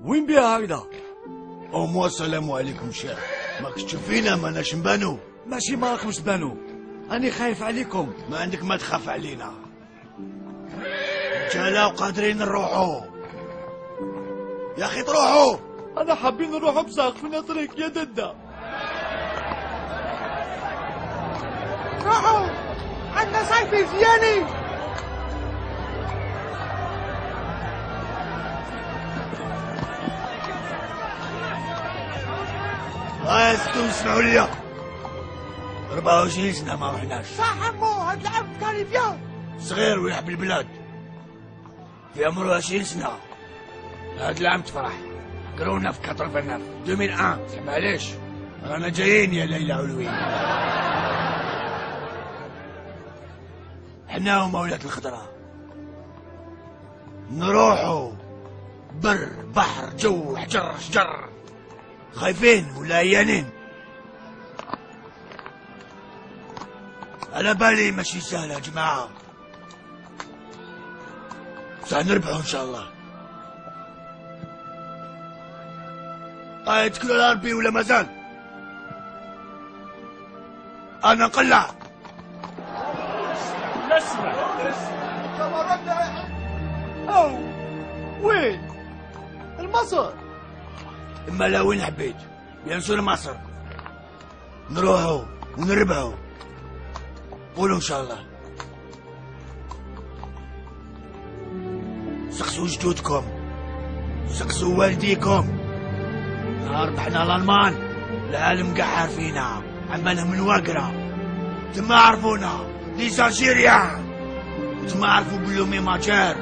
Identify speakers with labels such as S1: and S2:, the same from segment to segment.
S1: وين بيها هكذا؟
S2: أمو السلام عليكم شيخ. ماكش تشوفينا ماناش نبانو؟
S1: ماشي ما راكمش تبانو، أني خايف عليكم.
S2: ما عندك ما تخاف علينا، رجاله وقادرين نروحو. يا أخي تروحو.
S1: أنا حابين نروحو بصح فينا طريق يا ددا.
S3: روحوا عندنا صيفي زياني.
S2: اسكتوا اسمعوا لي، 24 سنة ما رحناش.
S3: صح عمو، هاد العام كان فيها
S2: صغير ويحب البلاد، في عمره 20 سنة. هاد العام تفرح، قرونا في 89 2001. معليش رانا جايين يا ليلى علوية. حنا ومولات الخضرة نروحوا بر بحر جو حجر شجر، خايفين ولا عيانين. على بالي ماشي سهلة يا جماعة، بصح نربحوا ان شاء الله. تكلوا على ربي ولا مازال؟ انا نقلع.
S1: نسمع. أو وين؟ المصر.
S2: اما لا وين حبيت، بيان مصر. نروحوا ونربحوا، قولوا ان شاء الله. سقسوا جدودكم، سقسوا والديكم. نهار ربحنا الالمان العالم قحر فينا، عمالهم من واقرة. تما عرفونا ليسانجيريان، وتما عرفوا بلومي ماجر،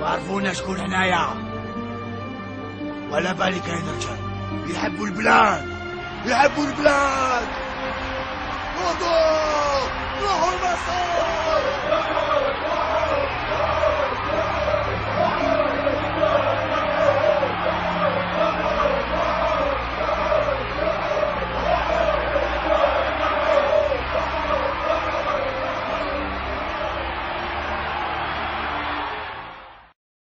S2: وعرفونا شكون حنايا. ولا بالي كاين رجال يحبوا البلاد، يحبوا البلاد. روحوا لمصر.